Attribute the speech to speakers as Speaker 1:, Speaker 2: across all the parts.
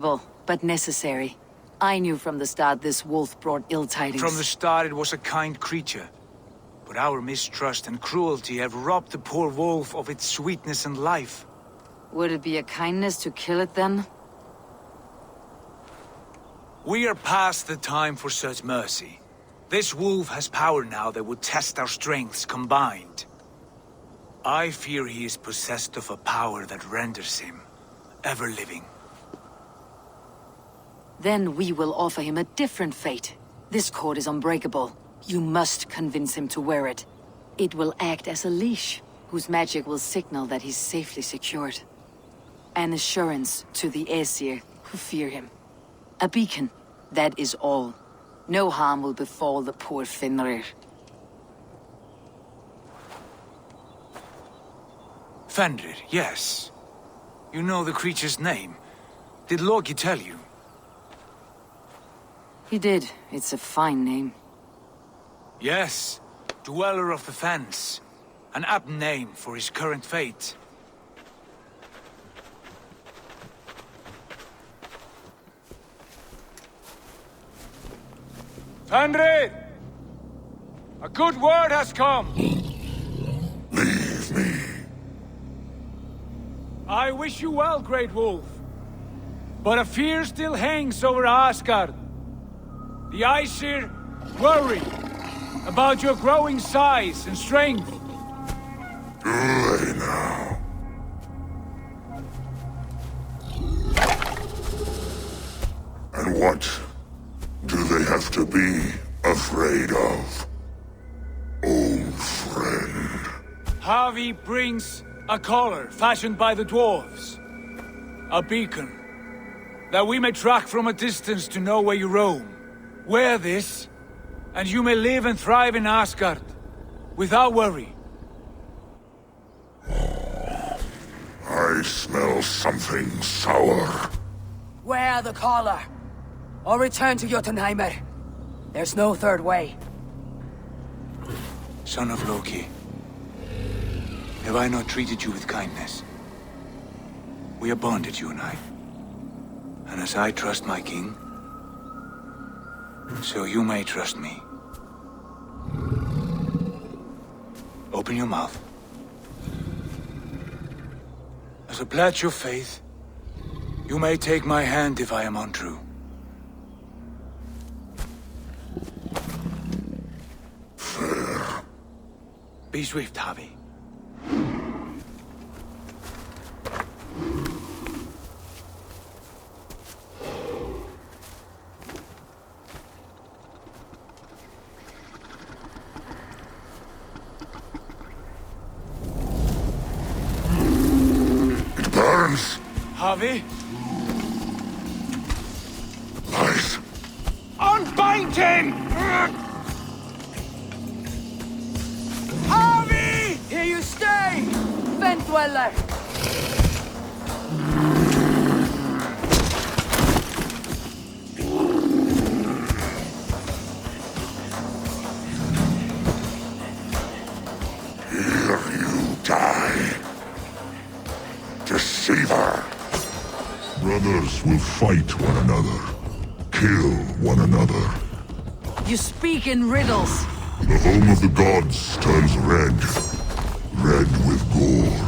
Speaker 1: Well, but necessary. I knew from the start this wolf brought ill tidings.
Speaker 2: From the start it was a kind creature. But our mistrust and cruelty have robbed the poor wolf of its sweetness and life.
Speaker 1: Would it be a kindness to kill it then?
Speaker 2: We are past the time for such mercy. This wolf has power now that would test our strengths combined. I fear he is possessed of a power that renders him ever living.
Speaker 1: Then we will offer him a different fate. This cord is unbreakable. You must convince him to wear it. It will act as a leash, whose magic will signal that he's safely secured. An assurance to the Aesir who fear him. A beacon, that is all. No harm will befall the poor Fenrir.
Speaker 2: Fenrir, yes. You know the creature's name. Did Loki tell you?
Speaker 1: He did. It's a fine name.
Speaker 2: Yes. Dweller of the Fens. An apt name for his current fate. Fenrir! A good word has come!
Speaker 3: Leave me.
Speaker 2: I wish you well, Great Wolf. But a fear still hangs over ASGARD. The Aesir worry about your growing size and strength.
Speaker 3: Do they now? And what do they have to be afraid of? Old friend.
Speaker 2: Havi brings a collar fashioned by the dwarves. A beacon, that we may track from a distance to know where you roam. Wear this, and you may live and thrive in Asgard, without worry.
Speaker 3: I smell something sour.
Speaker 4: Wear the collar, or return to Jotunheimer. There's no third way.
Speaker 2: Son of Loki, have I not treated you with kindness? We are bonded, you and I. And as I trust my king, so you may trust me. Open your mouth. As a pledge of faith, you may take my hand if I am untrue.
Speaker 3: Fair.
Speaker 2: Be swift, Havi.
Speaker 3: It burns.
Speaker 2: Havi?
Speaker 3: Lies.
Speaker 2: Unbind him! Havi!
Speaker 4: Here you stay, Fen Dweller!
Speaker 3: Here you die. Deceiver. Brothers will fight one another. Kill one another.
Speaker 1: You speak in riddles.
Speaker 3: The home of the gods turns red. Red with gore.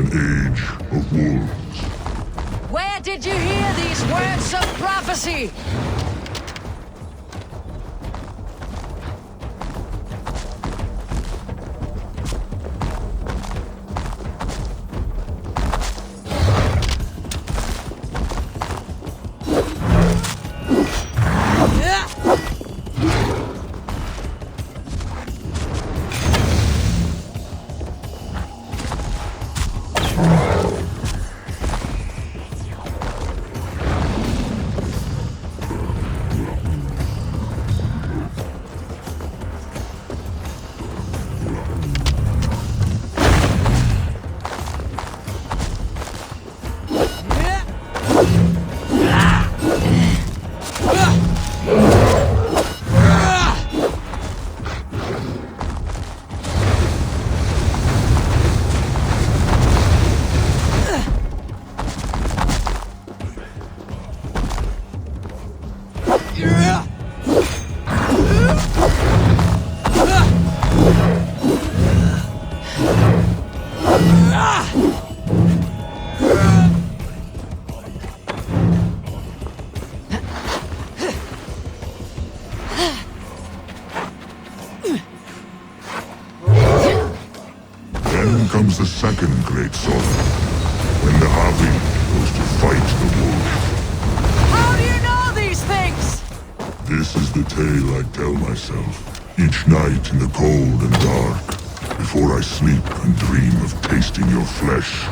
Speaker 3: age of wolves.
Speaker 1: Where did you hear these words of prophecy?
Speaker 3: Then comes the second great sorrow, when the Havi goes to fight the wolf.
Speaker 1: How do you know these things?
Speaker 3: This is the tale I tell myself, each night in the cold and dark, before I sleep and dream of tasting your flesh.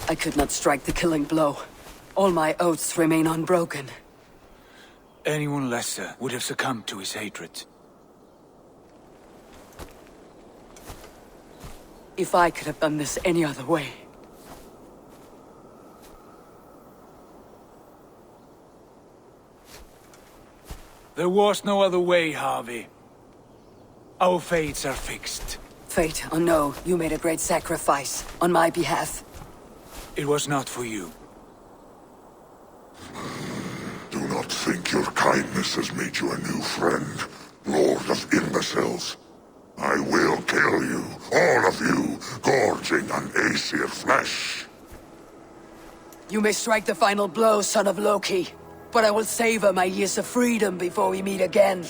Speaker 4: I could not strike the killing blow. All my oaths remain unbroken.
Speaker 2: Anyone lesser would have succumbed to his hatred.
Speaker 4: If I could have done this any other way.
Speaker 2: There was no other way, Harvey. Our fates are fixed.
Speaker 4: Fate, oh no, you made a great sacrifice on my behalf.
Speaker 2: It was not for you.
Speaker 3: Do not think your kindness has made you a new friend, Lord of Imbeciles. I will kill you, all of you, gorging on Aesir flesh.
Speaker 4: You may strike the final blow, son of Loki, but I will savor my years of freedom before we meet again.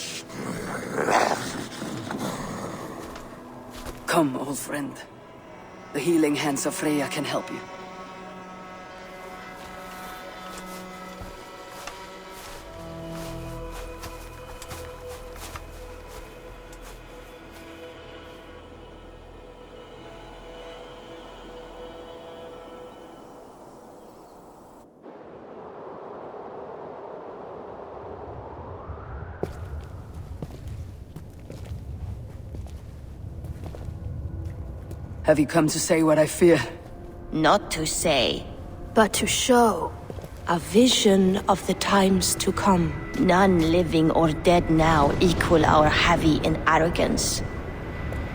Speaker 4: Come, old friend. The healing hands of Freya can help you. Have you come to say what I fear?
Speaker 5: Not to say.
Speaker 6: But to show.
Speaker 5: A vision of the times to come.
Speaker 6: None living or dead now equal our heavy in arrogance.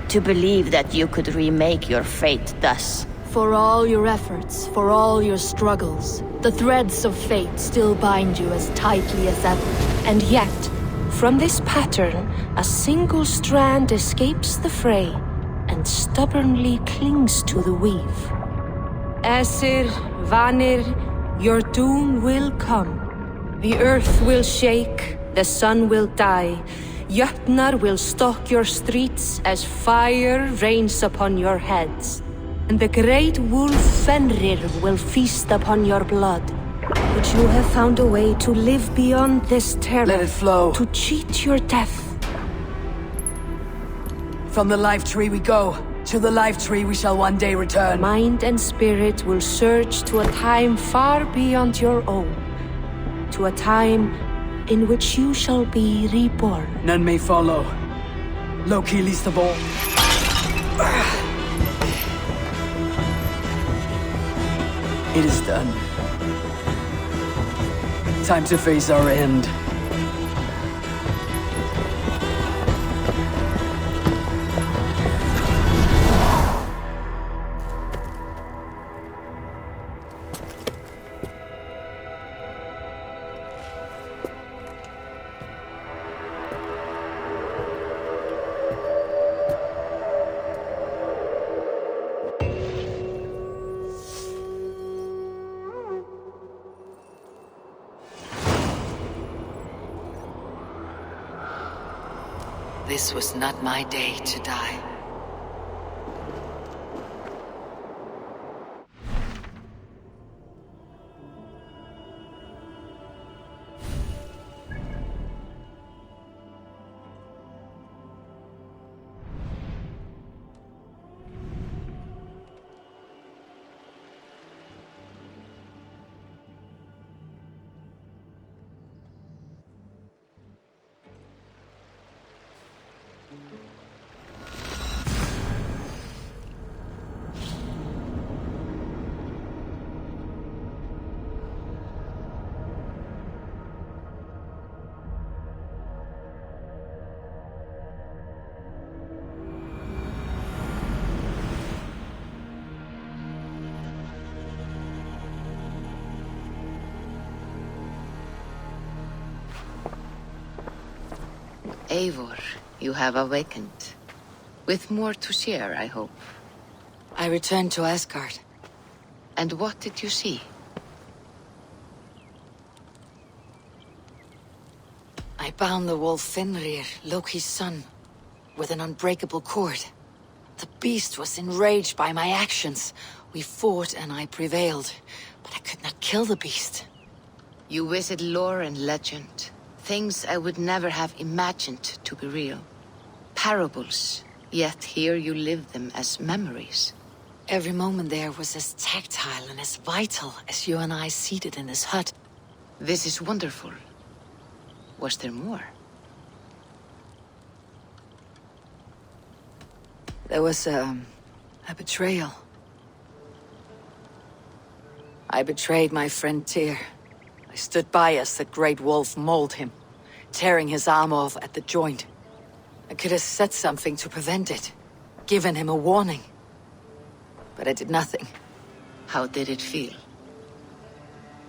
Speaker 6: To believe that you could remake your fate thus.
Speaker 7: For all your efforts, for all your struggles, the threads of fate still bind you as tightly as ever.
Speaker 5: And yet, from this pattern, a single strand escapes the fray and stubbornly clings to the weave. Aesir, Vanir, your doom will come. The earth will shake, the sun will die. Jötnar will stalk your streets as fire rains upon your heads. And the great wolf Fenrir will feast upon your blood. But you have found a way to live beyond this terror.
Speaker 4: Let it flow.
Speaker 5: To cheat your death.
Speaker 4: From the life tree we go. To the life tree we shall one day return.
Speaker 5: Mind and spirit will surge to a time far beyond your own. To a time in which you shall be reborn.
Speaker 4: None may follow. Loki least of all. It is done. Time to face our end.
Speaker 1: This was not my day to die.
Speaker 6: Eivor, you have awakened. With more to share, I hope.
Speaker 1: I returned to Asgard.
Speaker 6: And what did you see?
Speaker 1: I bound the wolf Fenrir, Loki's son, with an unbreakable cord. The beast was enraged by my actions. We fought and I prevailed, but I could not kill the beast.
Speaker 6: You visit lore and legend. Things I would never have imagined to be real. Parables, yet here you live them as memories.
Speaker 1: Every moment there was as tactile and as vital as you and I seated in this hut.
Speaker 6: This is wonderful. Was there more?
Speaker 1: There was a betrayal. I betrayed my friend Tyr. I stood by as the great wolf mauled him, tearing his arm off at the joint. I could have said something to prevent it, given him a warning. But I did nothing.
Speaker 6: How did it feel?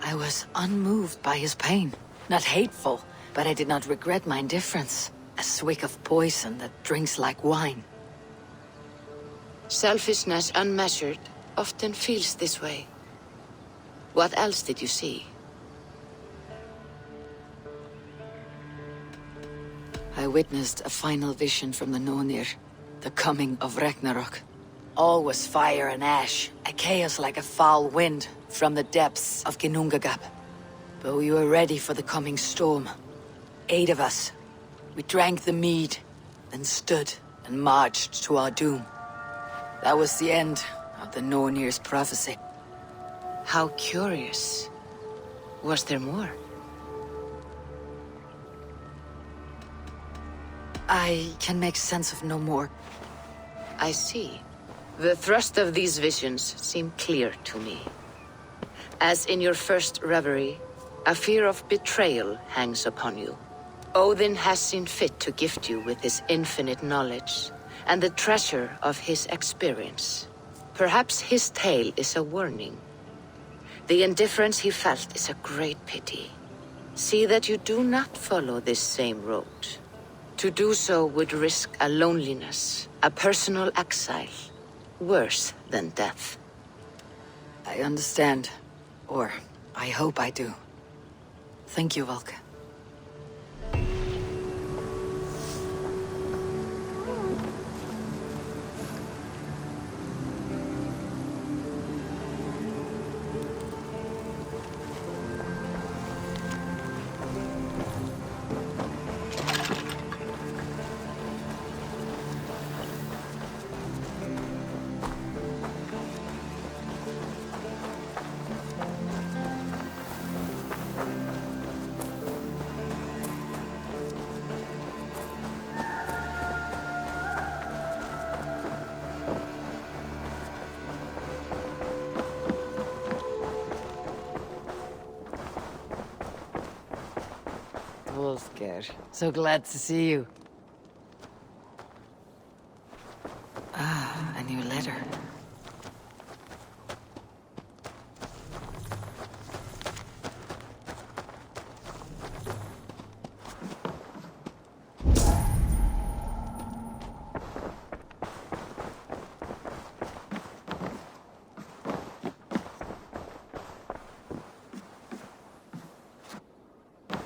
Speaker 1: I was unmoved by his pain. Not hateful, but I did not regret my indifference. A swig of poison that drinks like wine.
Speaker 6: Selfishness unmeasured often feels this way. What else did you see?
Speaker 1: I witnessed a final vision from the Nornir, the coming of Ragnarok. All was fire and ash, a chaos like a foul wind from the depths of Ginnungagap. But we were ready for the coming storm. 8 of us. We drank the mead, then stood and marched to our doom. That was the end of the Nornir's prophecy.
Speaker 6: How curious. Was there more?
Speaker 1: I can make sense of no more.
Speaker 6: I see. The thrust of these visions seem clear to me. As in your first reverie, a fear of betrayal hangs upon you. Odin has seen fit to gift you with his infinite knowledge, and the treasure of his experience. Perhaps his tale is a warning. The indifference he felt is a great pity. See that you do not follow this same road. To do so would risk a loneliness, a personal exile, worse than death.
Speaker 1: I understand. Or, I hope I do. Thank you, Valka. Wolfgar, so glad to see you. Ah, a new letter.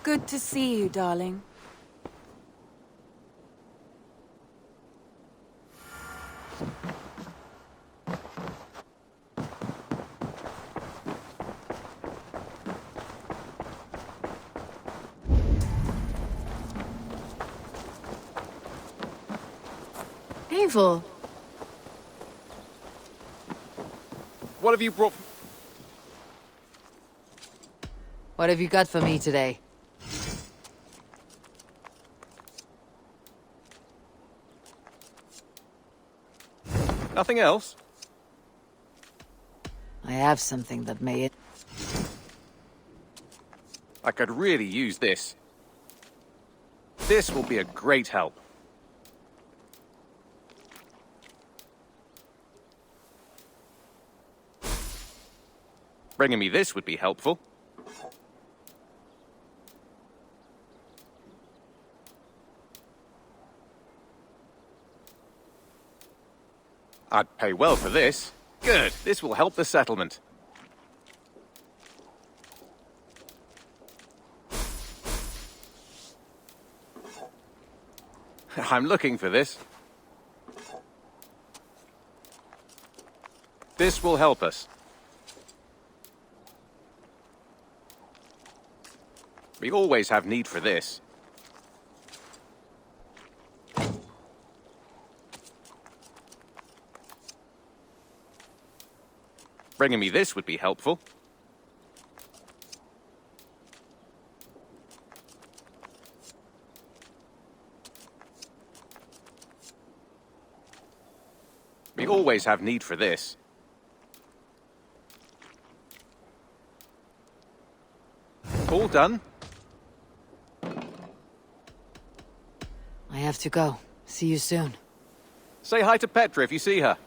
Speaker 8: Good to see you, darling.
Speaker 7: Eivor,
Speaker 9: What have you brought?
Speaker 1: What have you got for me today?
Speaker 9: Nothing else?
Speaker 1: I have something that may...
Speaker 9: I could really use this. This will be a great help. Bringing me this would be helpful. I'd pay well for this. Good, this will help the settlement. I'm looking for this. This will help us. We always have need for this. Bringing me this would be helpful. We always have need for this. All done?
Speaker 1: I have to go. See you soon.
Speaker 9: Say hi to Petra if you see her.